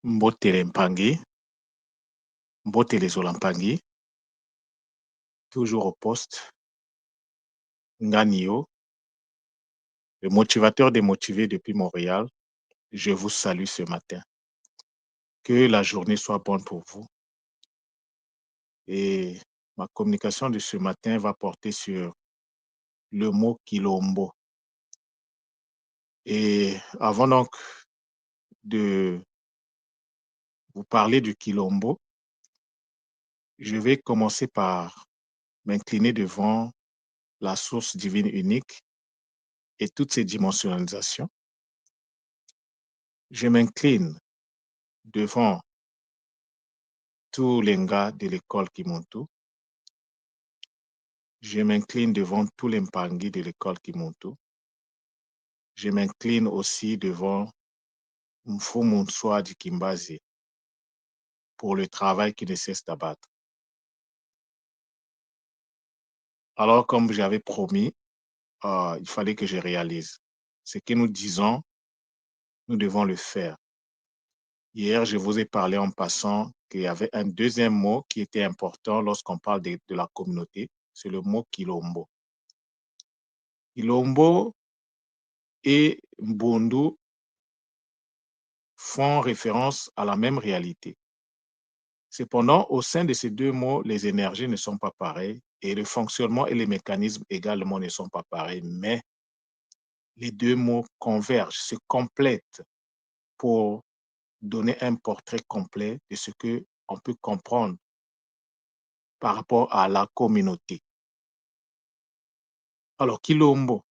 Mbotele Mpangi, Mbotele Zolampangi, toujours au poste. Nganio, le motivateur des motivés depuis Montréal, je vous salue ce matin. Que la journée soit bonne pour vous. Et ma communication de ce matin va porter sur le mot Kilombo. Et avant donc de vous parler du Kilombo, je vais commencer par m'incliner devant la source divine unique et toutes ses dimensionnalisations. Je m'incline devant tous les gars de l'école Kimuntu. Je m'incline devant tous les Mpangi de l'école Kimuntu. Je m'incline aussi devant Mfumu Nswadi Kimbazi pour le travail qui ne cesse d'abattre. Alors, comme j'avais promis, il fallait que je réalise. Ce que nous disons, nous devons le faire. Hier, je vous ai parlé en passant qu'il y avait un deuxième mot qui était important lorsqu'on parle de la communauté, c'est le mot Kilombo. Kilombo et Mbundu font référence à la même réalité. Cependant, au sein de ces deux mots, les énergies ne sont pas pareilles et le fonctionnement et les mécanismes également ne sont pas pareils, mais les deux mots convergent, se complètent pour donner un portrait complet de ce qu'on peut comprendre par rapport à la communauté. Alors, Kilombo,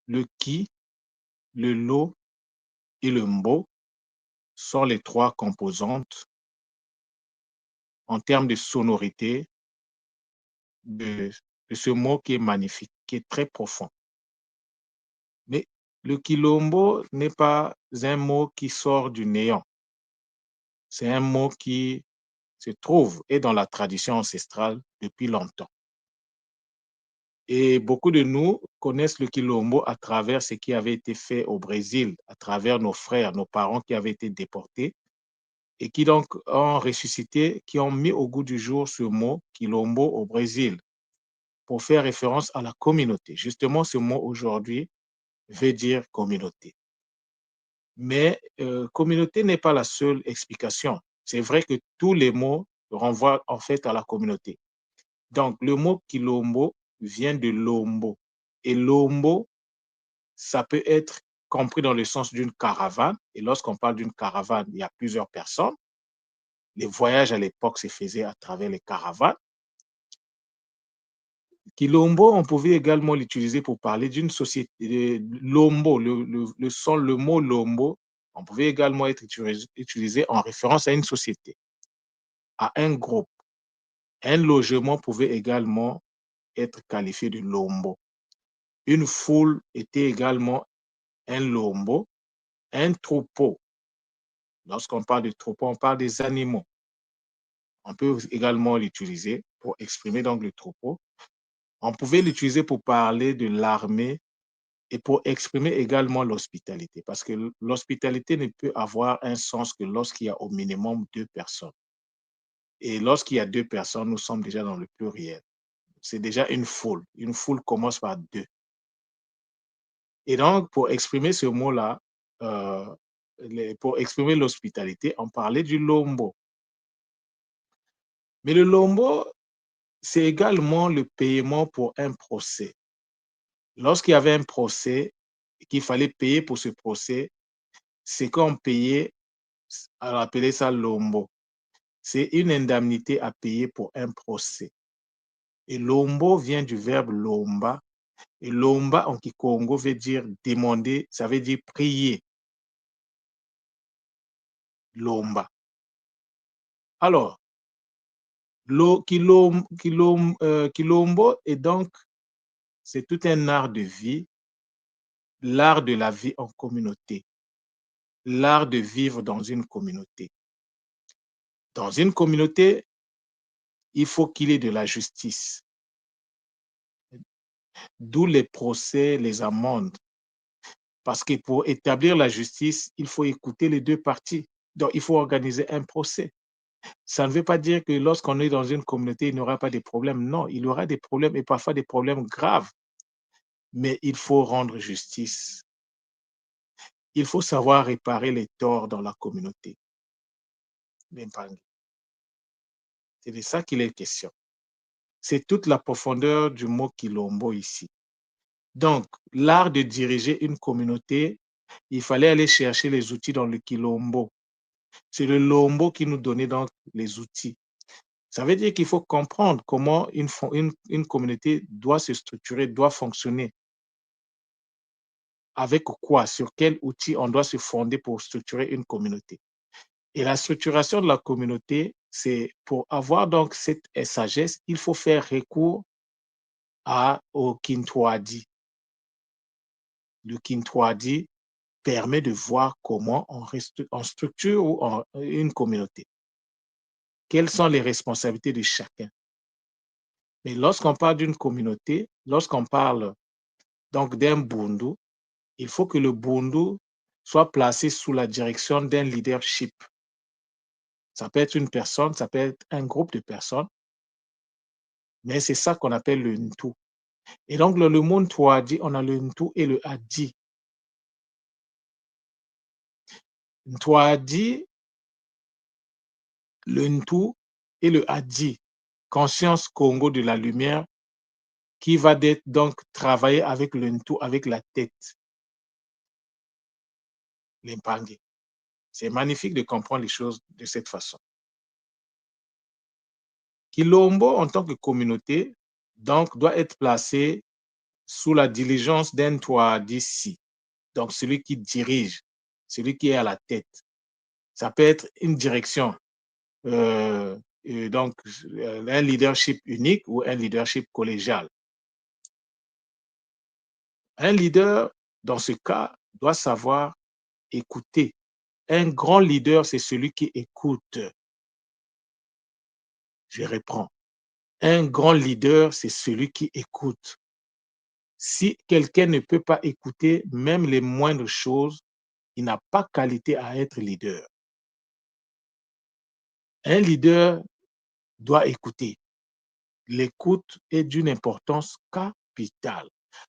le Ki, le Lo et le Mbo sont les trois composantes en termes de sonorité de ce mot qui est magnifique, qui est très profond. Mais le Kilombo n'est pas un mot qui sort du néant. C'est un mot qui se trouve et dans la tradition ancestrale depuis longtemps. Et beaucoup de nous connaissent le Kilombo à travers ce qui avait été fait au Brésil, à travers nos frères, nos parents qui avaient été déportés et qui donc ont ressuscité, qui ont mis au goût du jour ce mot Kilombo au Brésil pour faire référence à la communauté. Justement, ce mot aujourd'hui veut dire communauté. Mais communauté n'est pas la seule explication. C'est vrai que tous les mots renvoient en fait à la communauté. Donc, le mot Kilombo vient de Lombo. Et Lombo, ça peut être compris dans le sens d'une caravane. Et lorsqu'on parle d'une caravane, il y a plusieurs personnes. Les voyages à l'époque se faisaient à travers les caravanes. Kilombo, on pouvait également l'utiliser pour parler d'une société. Lombo, le mot Lombo, on pouvait également être utilisé en référence à une société, à un groupe. Un logement pouvait également être qualifié de Lombo. Une foule était également un Lombo. Un troupeau, lorsqu'on parle de troupeau, on parle des animaux. On peut également l'utiliser pour exprimer donc le troupeau. On pouvait l'utiliser pour parler de l'armée et pour exprimer également l'hospitalité, parce que l'hospitalité ne peut avoir un sens que lorsqu'il y a au minimum deux personnes. Et lorsqu'il y a deux personnes, nous sommes déjà dans le pluriel. C'est déjà une foule. Une foule commence par deux. Et donc, pour exprimer ce mot-là, pour exprimer l'hospitalité, on parlait du lombo. Mais le lombo, c'est également le paiement pour un procès. Lorsqu'il y avait un procès, qu'il fallait payer pour ce procès, c'est qu'on payait, on appelait ça lombo. C'est une indemnité à payer pour un procès. Et lombo vient du verbe lomba. Et lomba en Kikongo veut dire demander, ça veut dire prier. Lomba. Alors, Kilombo est donc, c'est tout un art de vie, l'art de la vie en communauté, l'art de vivre dans une communauté. Dans une communauté, il faut qu'il y ait de la justice, d'où les procès, les amendes. Parce que pour établir la justice, il faut écouter les deux parties. Donc, il faut organiser un procès. Ça ne veut pas dire que lorsqu'on est dans une communauté, il n'y aura pas de problèmes. Non, il y aura des problèmes et parfois des problèmes graves. Mais il faut rendre justice. Il faut savoir réparer les torts dans la communauté. C'est de ça qu'il est question. C'est toute la profondeur du mot Quilombo ici. Donc, l'art de diriger une communauté, il fallait aller chercher les outils dans le Quilombo. C'est le Lombo qui nous donnait donc les outils. Ça veut dire qu'il faut comprendre comment une communauté doit se structurer, doit fonctionner. Avec quoi, sur quel outil on doit se fonder pour structurer une communauté. Et la structuration de la communauté, c'est pour avoir donc cette sagesse, il faut faire recours au Kintwadi. Le Kintwadi permet de voir comment on structure une communauté. Quelles sont les responsabilités de chacun. Mais lorsqu'on parle d'une communauté, lorsqu'on parle donc d'un Bundu, il faut que le Bundu soit placé sous la direction d'un leadership. Ça peut être une personne, ça peut être un groupe de personnes, mais c'est ça qu'on appelle le Ntu. Et donc, le mot Ntwadi, on a le Ntu et le Adi. Ntwadi, le Ntu et le Adi, conscience Congo de la lumière, qui va donc travailler avec le Ntu, avec la tête, l'Impangue. C'est magnifique de comprendre les choses de cette façon. Quilombo, en tant que communauté, donc, doit être placé sous la diligence d'un Ntwadi, donc celui qui dirige, celui qui est à la tête. Ça peut être une direction, donc un leadership unique ou un leadership collégial. Un leader, dans ce cas, doit savoir écouter. Un grand leader, c'est celui qui écoute. Je reprends. Un grand leader, c'est celui qui écoute. Si quelqu'un ne peut pas écouter même les moindres choses, il n'a pas qualité à être leader. Un leader doit écouter. L'écoute est d'une importance capitale.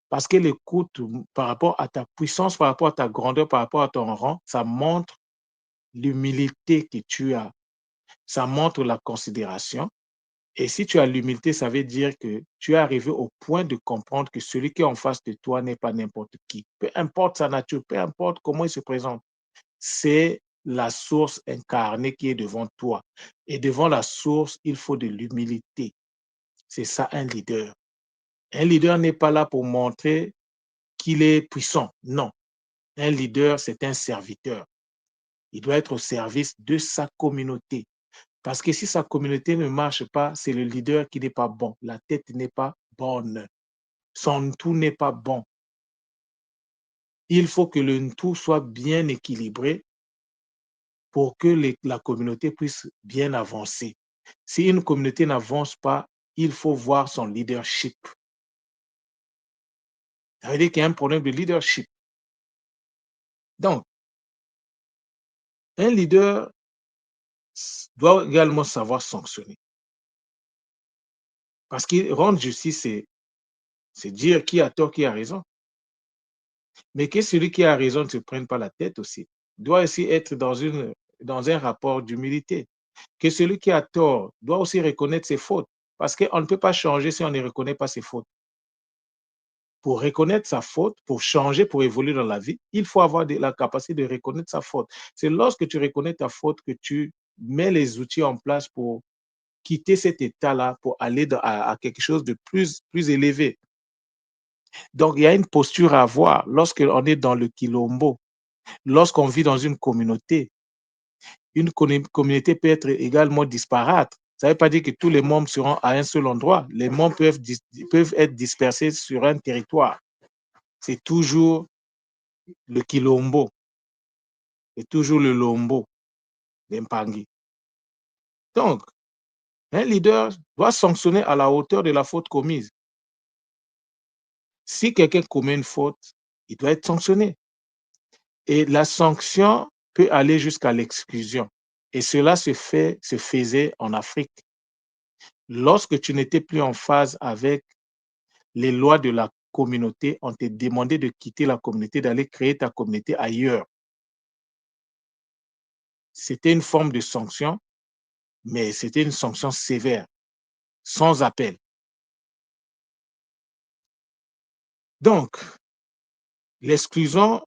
Parce que l'écoute, par rapport à ta puissance, par rapport à ta grandeur, par rapport à ton rang, ça montre l'humilité que tu as. Ça montre la considération. Et si tu as l'humilité, ça veut dire que tu es arrivé au point de comprendre que celui qui est en face de toi n'est pas n'importe qui. Peu importe sa nature, peu importe comment il se présente, c'est la source incarnée qui est devant toi. Et devant la source, il faut de l'humilité. C'est ça un leader. Un leader n'est pas là pour montrer qu'il est puissant. Non. Un leader, c'est un serviteur. Il doit être au service de sa communauté. Parce que si sa communauté ne marche pas, c'est le leader qui n'est pas bon. La tête n'est pas bonne. Son tout n'est pas bon. Il faut que le tout soit bien équilibré pour que la communauté puisse bien avancer. Si une communauté n'avance pas, il faut voir son leadership. Ça veut dire qu'il y a un problème de leadership. Donc, un leader doit également savoir sanctionner. Parce que rendre justice, c'est dire qui a tort, qui a raison. Mais que celui qui a raison ne se prenne pas la tête aussi. Il doit aussi être dans un rapport d'humilité. Que celui qui a tort doit aussi reconnaître ses fautes. Parce qu'on ne peut pas changer si on ne reconnaît pas ses fautes. Pour reconnaître sa faute, pour changer, pour évoluer dans la vie, il faut avoir la capacité de reconnaître sa faute. C'est lorsque tu reconnais ta faute que tu mets les outils en place pour quitter cet état-là, pour aller à quelque chose de plus élevé. Donc, il y a une posture à avoir lorsqu'on est dans le Quilombo, lorsqu'on vit dans une communauté. Une communauté peut être également disparate. Ça ne veut pas dire que tous les membres seront à un seul endroit. Les membres peuvent être dispersés sur un territoire. C'est toujours le Quilombo. C'est toujours le Lombo, l'Impangi. Donc, un leader doit sanctionner à la hauteur de la faute commise. Si quelqu'un commet une faute, il doit être sanctionné. Et la sanction peut aller jusqu'à l'exclusion. Et cela se faisait en Afrique. Lorsque tu n'étais plus en phase avec les lois de la communauté, on te demandait de quitter la communauté, d'aller créer ta communauté ailleurs. C'était une forme de sanction, mais c'était une sanction sévère, sans appel. Donc, l'exclusion,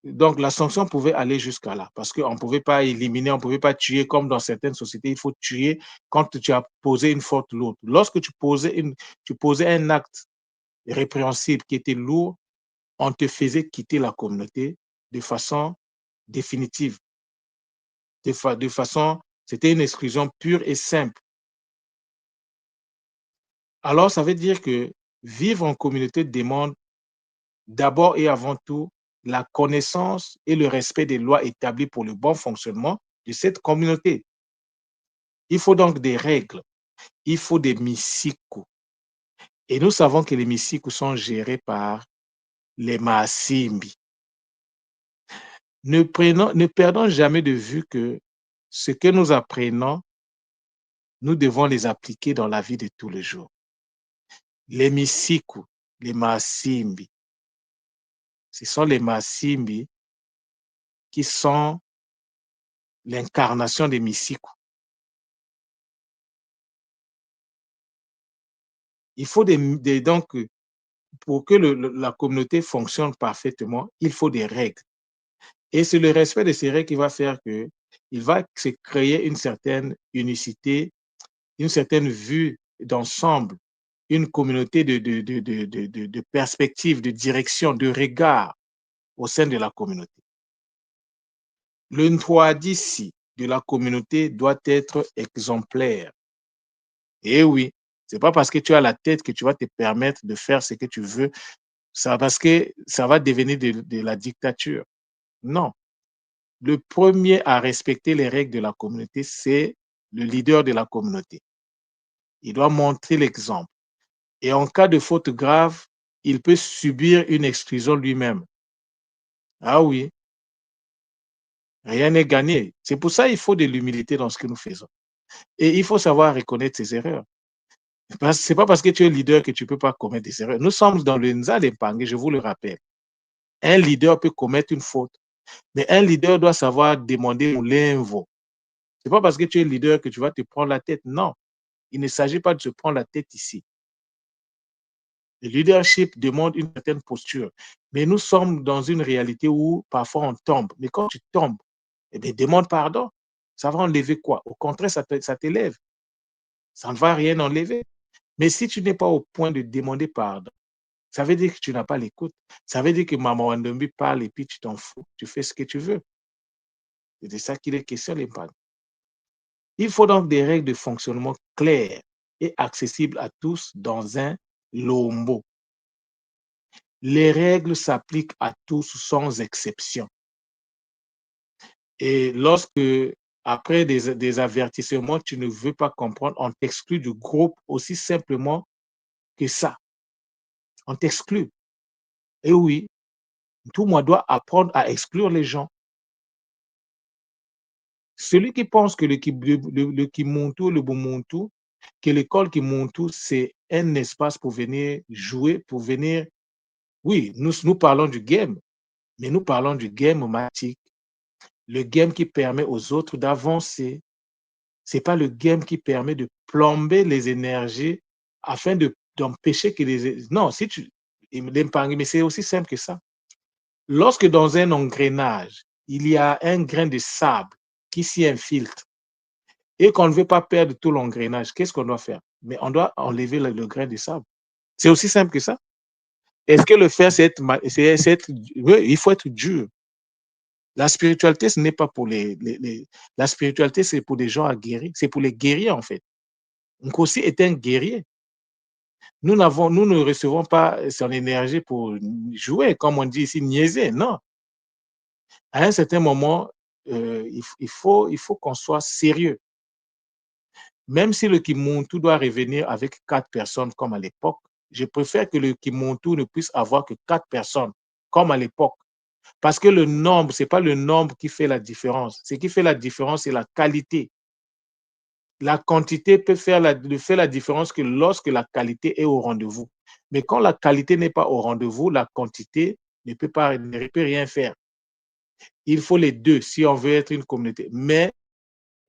donc la sanction pouvait aller jusqu'à là, parce qu'on ne pouvait pas éliminer, on ne pouvait pas tuer comme dans certaines sociétés, il faut tuer quand tu as posé une faute lourde. Lorsque tu posais un acte répréhensible qui était lourd, on te faisait quitter la communauté de façon définitive, de façon, c'était une exclusion pure et simple. Alors, ça veut dire que vivre en communauté demande d'abord et avant tout la connaissance et le respect des lois établies pour le bon fonctionnement de cette communauté. Il faut donc des règles, il faut des misiku. Et nous savons que les misiku sont gérés par les maasimbi. Ne perdons jamais de vue que ce que nous apprenons, nous devons les appliquer dans la vie de tous les jours. Les misiku, les maasimbi, ce sont les maasimbi qui sont l'incarnation des misiku. Il faut donc, pour que la communauté fonctionne parfaitement, il faut des règles. Et c'est le respect de ces règles qui va faire que il va se créer une certaine unicité, une certaine vue d'ensemble, une communauté de perspective, de direction, de regard au sein de la communauté. Le Ntwadi de la communauté doit être exemplaire. Et oui, c'est pas parce que tu as la tête que tu vas te permettre de faire ce que tu veux, ça, parce que ça va devenir de la dictature. Non. Le premier à respecter les règles de la communauté, c'est le leader de la communauté. Il doit montrer l'exemple. Et en cas de faute grave, il peut subir une exclusion lui-même. Ah oui, rien n'est gagné. C'est pour ça qu'il faut de l'humilité dans ce que nous faisons. Et il faut savoir reconnaître ses erreurs. Ce n'est pas parce que tu es leader que tu ne peux pas commettre des erreurs. Nous sommes dans le Nza Mpangé, je vous le rappelle. Un leader peut commettre une faute, mais un leader doit savoir demander au l'invo. Ce n'est pas parce que tu es leader que tu vas te prendre la tête. Non, il ne s'agit pas de se prendre la tête ici. Le leadership demande une certaine posture. Mais nous sommes dans une réalité où parfois on tombe. Mais quand tu tombes, eh bien, demande pardon. Ça va enlever quoi? Au contraire, ça t'élève. Ça ne va rien enlever. Mais si tu n'es pas au point de demander pardon, ça veut dire que tu n'as pas l'écoute. Ça veut dire que Maman Wandombi parle et puis tu t'en fous. Tu fais ce que tu veux. C'est de ça qu'il est question, les parents. Il faut donc des règles de fonctionnement claires et accessibles à tous dans un lombo. Les règles s'appliquent à tous sans exception. Et lorsque, après des avertissements, tu ne veux pas comprendre, on t'exclut du groupe aussi simplement que ça. On t'exclut. Et oui, tout le monde doit apprendre à exclure les gens. Celui qui pense que le Kimuntu, le Bumuntu, que l'école Kimuntu, c'est un espace pour venir jouer, pour venir. Oui, nous parlons du game, mais nous parlons du game matique, le game qui permet aux autres d'avancer. Ce n'est pas le game qui permet de plomber les énergies afin d'empêcher que les. Non, si tu. Mais c'est aussi simple que ça. Lorsque dans un engrenage, il y a un grain de sable qui s'y infiltre et qu'on ne veut pas perdre tout l'engrenage, qu'est-ce qu'on doit faire? Mais on doit enlever le grain de sable. C'est aussi simple que ça. Est-ce que le faire, c'est être. Oui, il faut être dur. La spiritualité, ce n'est pas pour la spiritualité, c'est pour des gens aguerris. C'est pour les guerriers, en fait. Nkosi est un guerrier. Nous ne recevons pas son énergie pour jouer, comme on dit ici, niaiser. Non. À un certain moment, il faut qu'on soit sérieux. Même si le Kimuntu doit revenir avec 4 personnes comme à l'époque, je préfère que le Kimuntu ne puisse avoir que 4 personnes comme à l'époque. Parce que le nombre, ce n'est pas le nombre qui fait la différence. Ce qui fait la différence, c'est la qualité. La quantité ne fait la différence que lorsque la qualité est au rendez-vous. Mais quand la qualité n'est pas au rendez-vous, la quantité ne peut rien faire. Il faut les deux si on veut être une communauté. Mais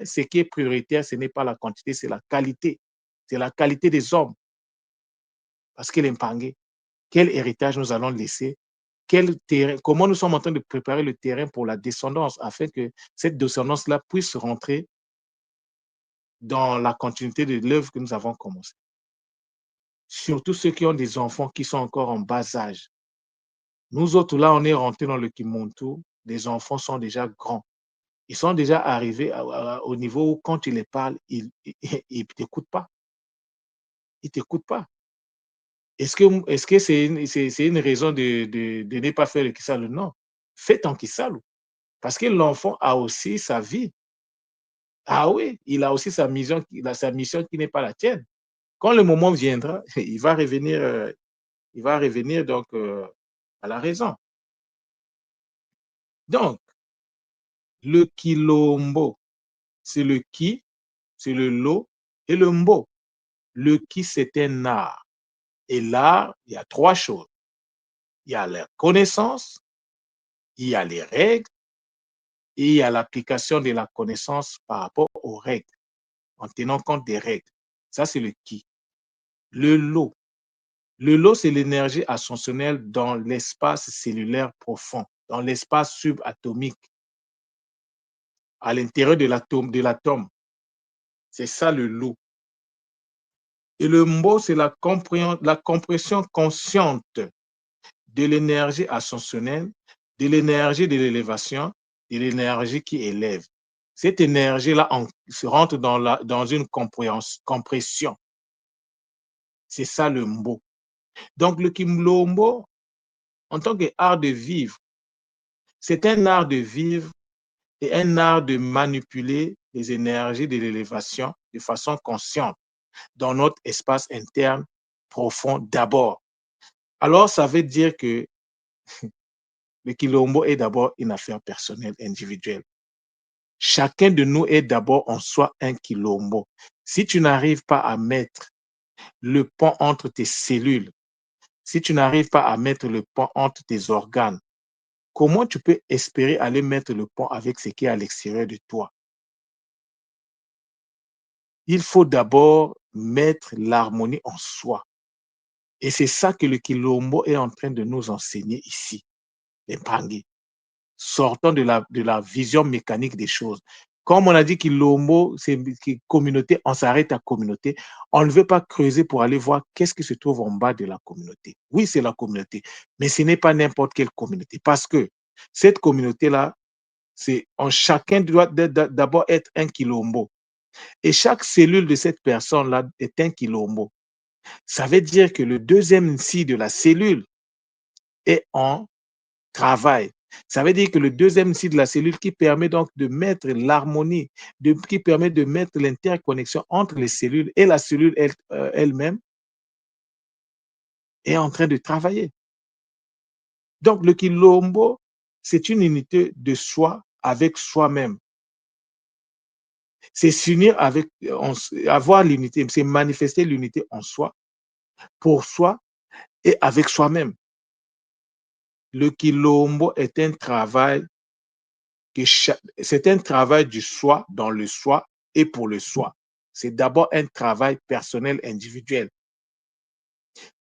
ce qui est prioritaire, ce n'est pas la quantité, c'est la qualité. C'est la qualité des hommes. Parce que l'Empangé, quel héritage nous allons laisser? Quel terrain, comment nous sommes en train de préparer le terrain pour la descendance afin que cette descendance-là puisse rentrer dans la continuité de l'œuvre que nous avons commencée. Surtout ceux qui ont des enfants qui sont encore en bas âge. Nous autres, là, on est rentrés dans le Kimontu, les enfants sont déjà grands. Ils sont déjà arrivés au niveau où quand tu les parles, ils ne t'écoutent pas. Ils ne t'écoutent pas. Est-ce que c'est une raison de ne pas faire le Kisalu? Non. Fais ton Kisalu. Parce que l'enfant a aussi sa vie. Ah oui, il a aussi sa mission qui n'est pas la tienne. Quand le moment viendra, il va revenir donc à la raison. Donc, le Kilombo, c'est le Ki, c'est le Lo et le Mbo. Le Ki, c'est un art. Et l'art, il y a trois choses. Il y a la connaissance, il y a les règles et il y a l'application de la connaissance par rapport aux règles, en tenant compte des règles. Ça, c'est le Ki. Le Lo. Le Lo, c'est l'énergie ascensionnelle dans l'espace cellulaire profond, dans l'espace subatomique, à l'intérieur de l'atome. C'est ça le Lo. Et le Mbo, c'est la compression consciente de l'énergie ascensionnelle, de l'énergie de l'élévation, de l'énergie qui élève. Cette énergie-là se rentre dans une compression. C'est ça le Mbo. Donc le Kimlombo, en tant qu'art de vivre, c'est un art de vivre et un art de manipuler les énergies de l'élévation de façon consciente dans notre espace interne profond d'abord. Alors, ça veut dire que le Kilombo est d'abord une affaire personnelle, individuelle. Chacun de nous est d'abord en soi un Kilombo. Si tu n'arrives pas à mettre le pont entre tes cellules, si tu n'arrives pas à mettre le pont entre tes organes, comment tu peux espérer aller mettre le pont avec ce qui est à l'extérieur de toi? Il faut d'abord mettre l'harmonie en soi. Et c'est ça que le Kilombo est en train de nous enseigner ici, les Pangé. Sortant de la vision mécanique des choses. Comme on a dit que l'homo, c'est communauté, on s'arrête à communauté. On ne veut pas creuser pour aller voir qu'est-ce qui se trouve en bas de la communauté. Oui, c'est la communauté, mais ce n'est pas n'importe quelle communauté. Parce que cette communauté-là, chacun doit d'abord être un kilombo. Et chaque cellule de cette personne-là est un kilombo. Ça veut dire que le deuxième si de la cellule est en travail. Ça veut dire que le deuxième site de la cellule qui permet donc de mettre l'harmonie, qui permet de mettre l'interconnexion entre les cellules et la cellule elle-même est en train de travailler. Donc, le Kilombo, c'est une unité de soi avec soi-même. C'est s'unir avec, avoir l'unité, c'est manifester l'unité en soi, pour soi et avec soi-même. Le Kilombo est un travail c'est un travail du soi dans le soi et pour le soi. C'est d'abord un travail personnel, individuel.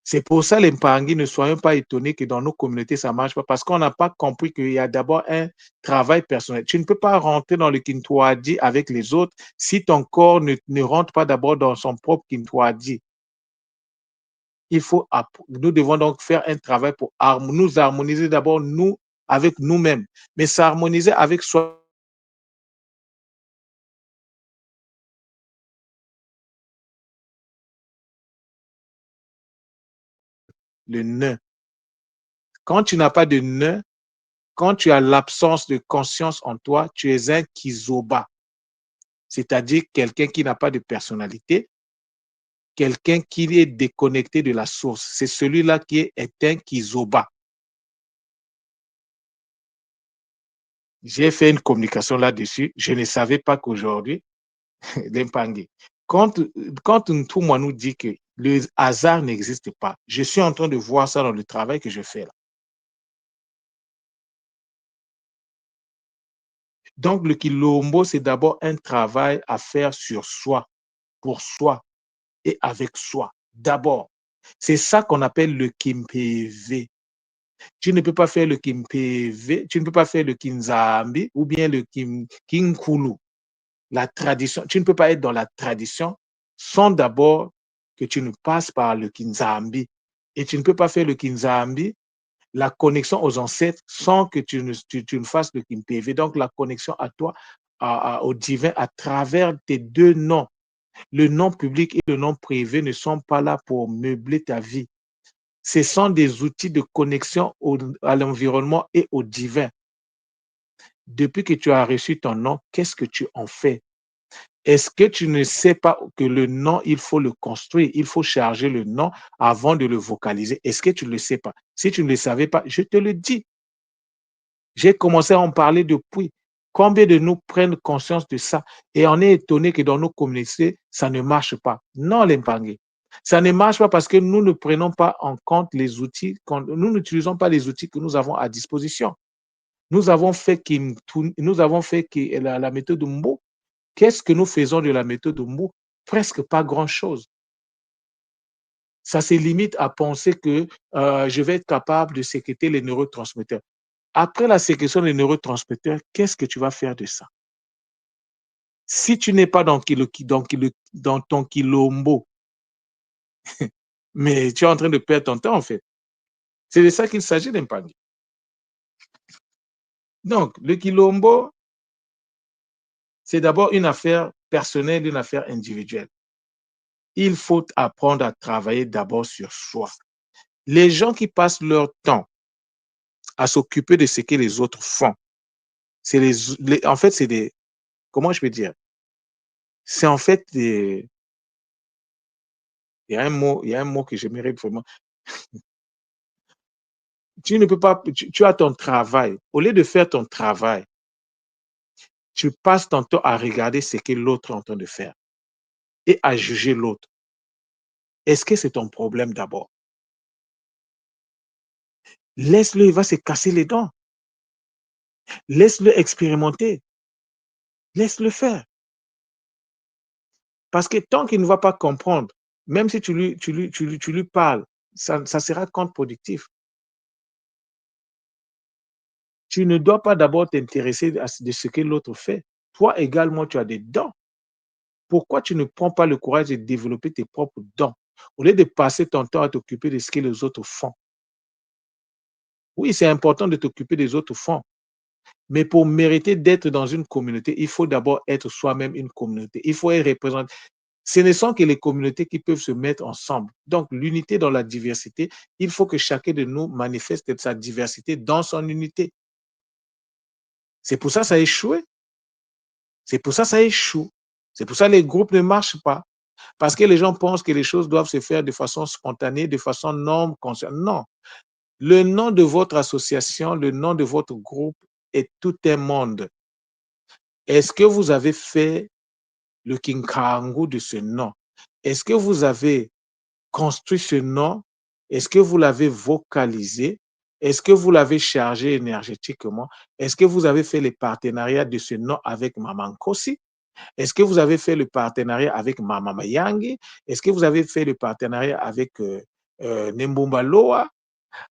C'est pour ça, les Mpangi, ne soyons pas étonnés que dans nos communautés, ça ne marche pas, parce qu'on n'a pas compris qu'il y a d'abord un travail personnel. Tu ne peux pas rentrer dans le Kintwadi avec les autres si ton corps ne rentre pas d'abord dans son propre Kintwadi. Nous devons donc faire un travail pour nous harmoniser d'abord, nous, avec nous-mêmes, mais s'harmoniser avec soi. Le nœud. Quand tu n'as pas de nœud, quand tu as l'absence de conscience en toi, tu es un kizoba, c'est-à-dire quelqu'un qui n'a pas de personnalité, quelqu'un qui est déconnecté de la source. C'est celui-là qui est un kizoba. J'ai fait une communication là-dessus. Je ne savais pas qu'aujourd'hui, Lempangue, quand, quand Ntoumwa nous dit que le hasard n'existe pas, je suis en train de voir ça dans le travail que je fais là. Donc, le Kilombo, c'est d'abord un travail à faire sur soi, pour soi et avec soi. D'abord, c'est ça qu'on appelle le Kimpv. Tu ne peux pas faire le Kimpv, tu ne peux pas faire le Kinzambi ou bien le Kinkulu. La tradition, tu ne peux pas être dans la tradition sans d'abord que tu ne passes par le Kinzambi. Et tu ne peux pas faire le Kinzambi, la connexion aux ancêtres, sans que tu ne fasses le Kimpv. Donc, la connexion à toi, au divin, à travers tes deux noms. Le nom public et le nom privé ne sont pas là pour meubler ta vie. Ce sont des outils de connexion à l'environnement et au divin. Depuis que tu as reçu ton nom, qu'est-ce que tu en fais? Est-ce que tu ne sais pas que le nom, il faut le construire, il faut charger le nom avant de le vocaliser? Est-ce que tu ne le sais pas? Si tu ne le savais pas, je te le dis. J'ai commencé à en parler depuis. Combien de nous prennent conscience de ça? Et on est étonné que dans nos communautés, ça ne marche pas. Non, l'Empangé. Ça ne marche pas parce que nous ne prenons pas en compte les outils, nous n'utilisons pas les outils que nous avons à disposition. Nous avons fait, la méthode Mbo. Qu'est-ce que nous faisons de la méthode Mbo? Presque pas grand-chose. Ça se limite à penser que je vais être capable de sécréter les neurotransmetteurs. Après la sécrétion des neurotransmetteurs, qu'est-ce que tu vas faire de ça? Si tu n'es pas dans ton kilombo, mais tu es en train de perdre ton temps, en fait. C'est de ça qu'il s'agit d'Impani. Donc, le kilombo, c'est d'abord une affaire personnelle, une affaire individuelle. Il faut apprendre à travailler d'abord sur soi. Les gens qui passent leur temps à s'occuper de ce que les autres font, en fait, c'est des, comment je peux dire? C'est en fait des, il y a un mot que j'aimerais vraiment. Tu ne peux pas, tu as ton travail. Au lieu de faire ton travail, tu passes ton temps à regarder ce que l'autre est en train de faire et à juger l'autre. Est-ce que c'est ton problème d'abord? Laisse-le, il va se casser les dents. Laisse-le expérimenter. Laisse-le faire. Parce que tant qu'il ne va pas comprendre, même si tu lui parles, ça sera contre-productif. Tu ne dois pas d'abord t'intéresser de ce que l'autre fait. Toi également, tu as des dons. Pourquoi tu ne prends pas le courage de développer tes propres dons au lieu de passer ton temps à t'occuper de ce que les autres font? Oui, c'est important de t'occuper des autres font, mais pour mériter d'être dans une communauté, il faut d'abord être soi-même une communauté. Il faut être représenté. Ce ne sont que les communautés qui peuvent se mettre ensemble. Donc, l'unité dans la diversité, il faut que chacun de nous manifeste sa diversité dans son unité. C'est pour ça que ça a échoué. C'est pour ça que ça échoue. C'est pour ça que les groupes ne marchent pas. Parce que les gens pensent que les choses doivent se faire de façon spontanée, de façon non consciente. Non. Le nom de votre association, le nom de votre groupe est tout un monde. Est-ce que vous avez fait le kinkangu de ce nom? Est-ce que vous avez construit ce nom? Est-ce que vous l'avez vocalisé? Est-ce que vous l'avez chargé énergétiquement? Est-ce que vous avez fait les partenariats de ce nom avec Maman Kosi? Est-ce que vous avez fait le partenariat avec Mama Mayangi? Est-ce que vous avez fait le partenariat avec Nembumba Loa,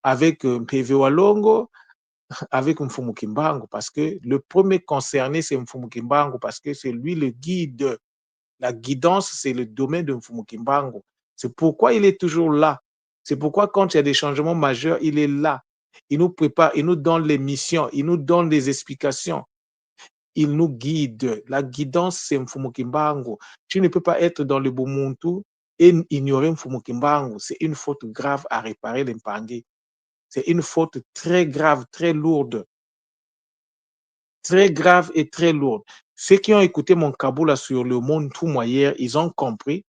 avec PV Walongo, avec Mfumu Kimbangu? Parce que le premier concerné, c'est Mfumu Kimbangu, parce que c'est lui le guide. La guidance, c'est le domaine de Mfumu Kimbangu. C'est pourquoi il est toujours là. C'est pourquoi quand il y a des changements majeurs, il est là. Il nous prépare, il nous donne les missions, il nous donne des explications. Il nous guide. La guidance, c'est Mfumu Kimbangu. Tu ne peux pas être dans le Bumuntu et ignorer Mfumu Kimbangu. C'est une faute grave à réparer l'Impangi. C'est une faute très grave, très lourde. Très grave et très lourde. Ceux qui ont écouté mon Kaboula sur le monde tout hier, ils ont compris.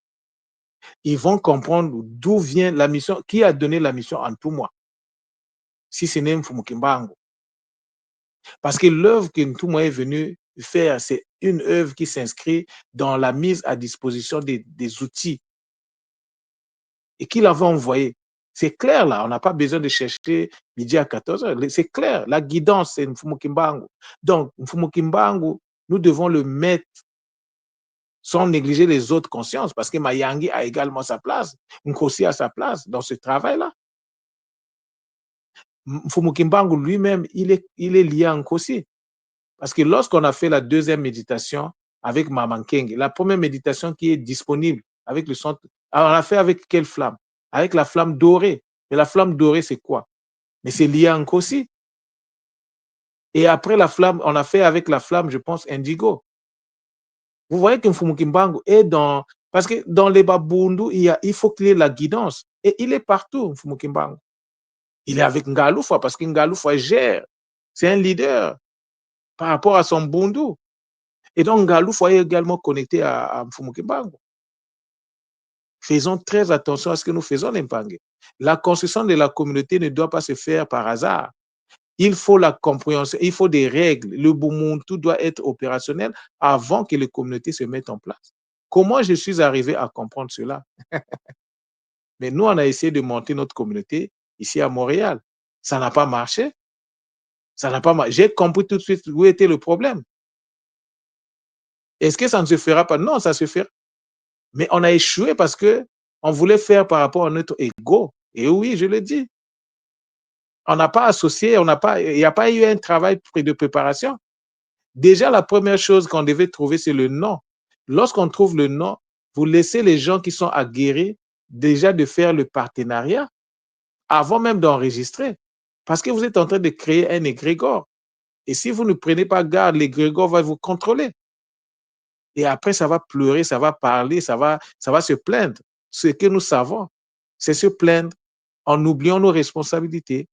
Ils vont comprendre d'où vient la mission, qui a donné la mission en tout moi, si ce n'est Mfumu Kimbangu. Parce que l'œuvre que Ntumwa est venu faire, c'est une œuvre qui s'inscrit dans la mise à disposition des outils et qu'il avait envoyé. C'est clair là, on n'a pas besoin de chercher midi à 14 heures. C'est clair, la guidance, c'est Mfumu Kimbangu. Donc, Mfumu Kimbangu, nous devons le mettre sans négliger les autres consciences, parce que Mayangi a également sa place, Nkosi a sa place dans ce travail-là. Mfumu Kimbangu lui-même, il est lié à Nkosi. Parce que lorsqu'on a fait la deuxième méditation avec Maman Keng, la première méditation qui est disponible avec le centre, alors on l'a fait avec quelle flamme? Avec la flamme dorée. Et la flamme dorée, c'est quoi? Mais c'est lié à Nkosi. Et après la flamme, on a fait avec la flamme, je pense, indigo. Vous voyez que Mfumu Kimbangu est dans... Parce que dans les Babundu, il faut qu'il y ait la guidance. Et il est partout, Mfumu Kimbangu. Il est avec Ngaloufa, parce que Ngaloufa gère. C'est un leader par rapport à son Bundu. Et donc, Ngaloufa est également connecté à Mfumu Kimbangu. Faisons très attention à ce que nous faisons, les Mpangé. La construction de la communauté ne doit pas se faire par hasard. Il faut la compréhension, il faut des règles. Le Bumuntu doit être opérationnel avant que les communautés se mettent en place. Comment je suis arrivé à comprendre cela? Mais nous, on a essayé de monter notre communauté ici à Montréal. Ça n'a pas marché. Ça n'a pas marché. J'ai compris tout de suite où était le problème. Est-ce que ça ne se fera pas? Non, ça se fera. Mais on a échoué parce que on voulait faire par rapport à notre ego. Et oui, je le dis. On n'a pas associé, il n'y a pas eu un travail de préparation. Déjà, la première chose qu'on devait trouver, c'est le nom. Lorsqu'on trouve le nom, vous laissez les gens qui sont aguerris déjà de faire le partenariat avant même d'enregistrer. Parce que vous êtes en train de créer un égrégore. Et si vous ne prenez pas garde, l'égrégore va vous contrôler. Et après, ça va pleurer, ça va parler, ça va se plaindre. Ce que nous savons, c'est se plaindre en oubliant nos responsabilités.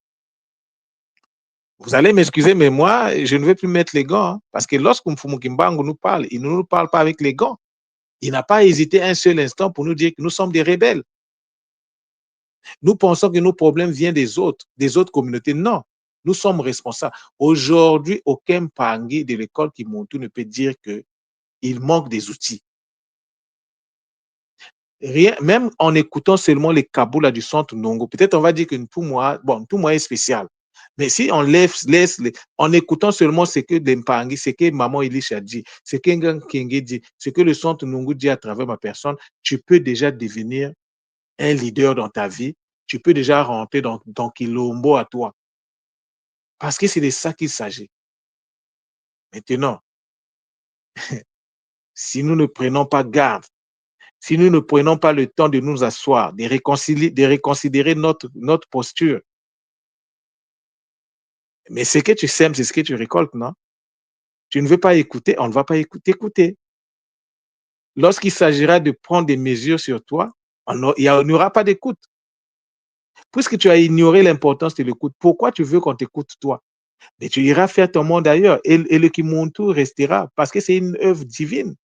Vous allez m'excuser, mais moi, je ne vais plus mettre les gants, hein, parce que lorsque Mfumu Kimbangu nous parle, il ne nous parle pas avec les gants. Il n'a pas hésité un seul instant pour nous dire que nous sommes des rebelles. Nous pensons que nos problèmes viennent des autres communautés. Non, nous sommes responsables. Aujourd'hui, aucun Pangui de l'école Kimuntu ne peut dire qu'il manque des outils. Rien, même en écoutant seulement les Kaboula du centre Nongo, peut-être on va dire que Ntumwa est spécial. Mais si on laisse en écoutant seulement ce que Dempangi, ce que Maman Elisha dit, ce que Ngang Kenge dit, ce que le centre Nongo dit à travers ma personne, tu peux déjà devenir un leader dans ta vie. Tu peux déjà rentrer dans ton Kilombo à toi. Parce que c'est de ça qu'il s'agit. Maintenant, si nous ne prenons pas garde, si nous ne prenons pas le temps de nous asseoir, de reconsidérer notre posture, mais ce que tu sèmes, c'est ce que tu récoltes, non? Tu ne veux pas écouter, on ne va pas écouter. Lorsqu'il s'agira de prendre des mesures sur toi, il n'y aura pas d'écoute. Puisque tu as ignoré l'importance de l'écoute, pourquoi tu veux qu'on t'écoute, toi? Mais tu iras faire ton monde ailleurs et le Kimuntu restera parce que c'est une œuvre divine.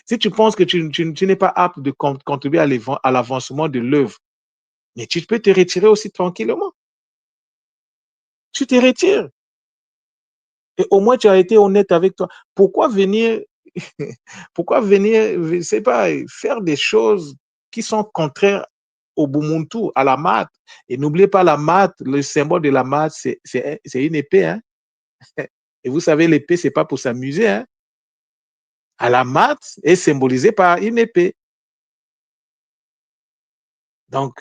Si tu penses que tu n'es pas apte de contribuer à l'avancement de l'œuvre, mais tu peux te retirer aussi tranquillement. Tu te retires. Et au moins, tu as été honnête avec toi. Pourquoi venir, je sais pas, faire des choses qui sont contraires au Bumuntu, à la mat. Et n'oubliez pas la mat, le symbole de la mat, c'est une épée. Hein? Et vous savez, l'épée, c'est pas pour s'amuser. Hein? À la mat est symbolisée par une épée. Donc,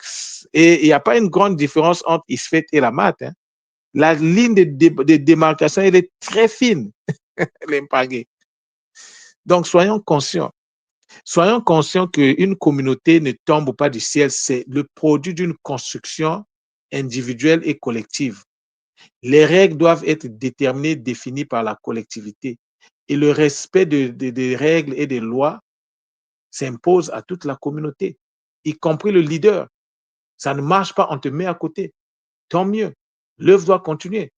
et il n'y a pas une grande différence entre Isfet et la mat. Hein? La ligne de démarcation, elle est très fine, l'impagé. Donc, soyons conscients. Soyons conscients qu'une communauté ne tombe pas du ciel, c'est le produit d'une construction individuelle et collective. Les règles doivent être déterminées, définies par la collectivité. Et le respect des règles et des lois s'impose à toute la communauté, y compris le leader. Ça ne marche pas, on te met à côté. Tant mieux. L'œuvre doit continuer.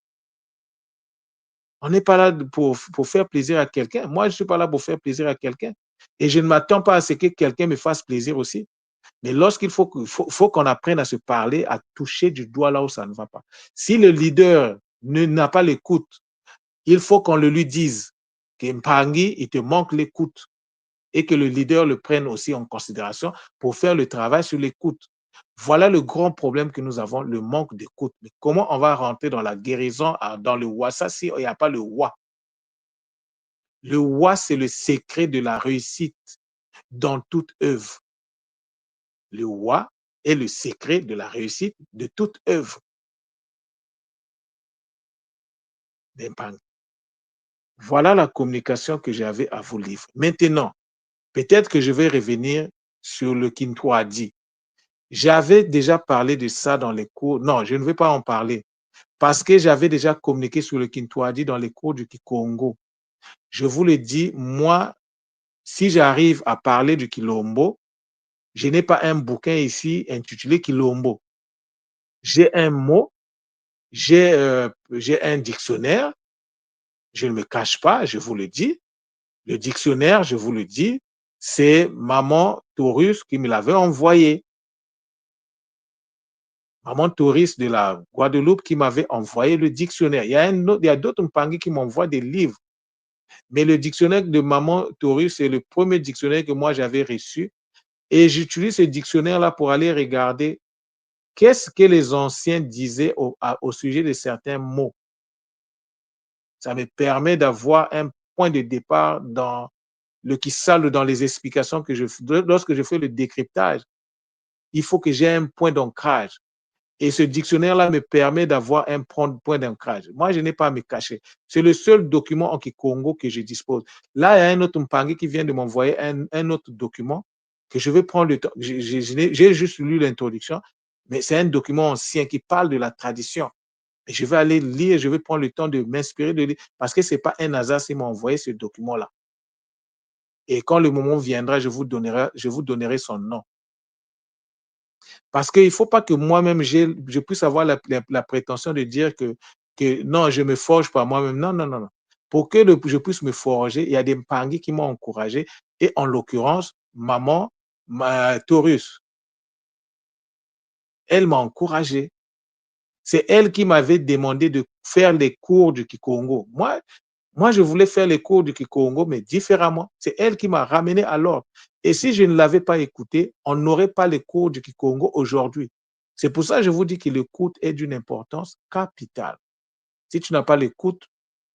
On n'est pas là pour faire plaisir à quelqu'un. Moi, je ne suis pas là pour faire plaisir à quelqu'un. Et je ne m'attends pas à ce que quelqu'un me fasse plaisir aussi. Mais lorsqu'il faut qu'on apprenne à se parler, à toucher du doigt là où ça ne va pas. Si le leader n'a pas l'écoute, il faut qu'on le lui dise que Mpangi, il te manque l'écoute et que le leader le prenne aussi en considération pour faire le travail sur l'écoute. Voilà le grand problème que nous avons, le manque d'écoute. Mais comment on va rentrer dans la guérison, dans le wassa si il n'y a pas le wa? Le wa, c'est le secret de la réussite dans toute œuvre. Le wa est le secret de la réussite de toute œuvre. Voilà la communication que j'avais à vous livrer. Maintenant, peut-être que je vais revenir sur le Kintwadi. J'avais déjà parlé de ça dans les cours. Non, je ne vais pas en parler parce que j'avais déjà communiqué sur le Kintwadi dans les cours du Kikongo. Je vous le dis, moi, si j'arrive à parler du Kilombo, je n'ai pas un bouquin ici intitulé Kilombo. J'ai un mot, j'ai un dictionnaire, je ne me cache pas, je vous le dis. Le dictionnaire, je vous le dis, c'est maman Taurus qui me l'avait envoyé. Maman Taurus de la Guadeloupe qui m'avait envoyé le dictionnaire. Il y a d'autres Mpangi qui m'envoient des livres. Mais le dictionnaire de maman Taurus, c'est le premier dictionnaire que moi j'avais reçu. Et j'utilise ce dictionnaire-là pour aller regarder qu'est-ce que les anciens disaient au sujet de certains mots. Ça me permet d'avoir un point de départ dans le qui sale dans les explications que lorsque je fais le décryptage. Il faut que j'ai un point d'ancrage. Et ce dictionnaire-là me permet d'avoir un point d'ancrage. Moi, je n'ai pas à me cacher. C'est le seul document en Kikongo que je dispose. Là, il y a un autre Mpangi qui vient de m'envoyer un autre document que je vais prendre le temps. J'ai juste lu l'introduction, mais c'est un document ancien qui parle de la tradition. Et je vais aller lire, je vais prendre le temps de m'inspirer de lire, parce que ce n'est pas un hasard s'il m'a envoyé ce document-là. Et quand le moment viendra, je vous donnerai son nom. Parce qu'il ne faut pas que moi-même, je puisse avoir la prétention de dire que non, je me forge par moi-même. Non, non, non, non. Pour que je puisse me forger, il y a des Mpangi qui m'ont encouragé. Et en l'occurrence, maman, Taurus, elle m'a encouragé. C'est elle qui m'avait demandé de faire les cours du Kikongo. Moi, je voulais faire les cours du Kikongo, mais différemment. C'est elle qui m'a ramené à l'ordre. Et si je ne l'avais pas écouté, on n'aurait pas les cours du Kikongo aujourd'hui. C'est pour ça que je vous dis que l'écoute est d'une importance capitale. Si tu n'as pas l'écoute,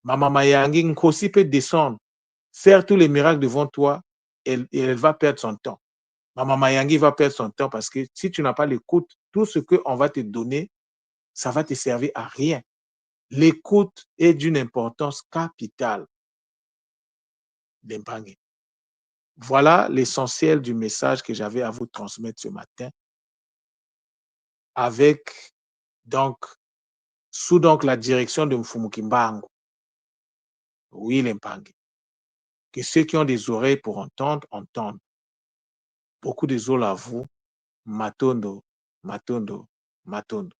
Mama Mayangi Nkosi peut descendre, faire tous les miracles devant toi, et elle va perdre son temps. Mama Mayangi va perdre son temps parce que si tu n'as pas l'écoute, tout ce qu'on va te donner, ça va te servir à rien. L'écoute est d'une importance capitale d'Impangi. Voilà l'essentiel du message que j'avais à vous transmettre ce matin avec donc sous donc la direction de Mfumukimbangu. Oui, l'Impangi. Que ceux qui ont des oreilles pour entendre, entendent. Beaucoup de zola à vous. Matondo, matondo, matondo.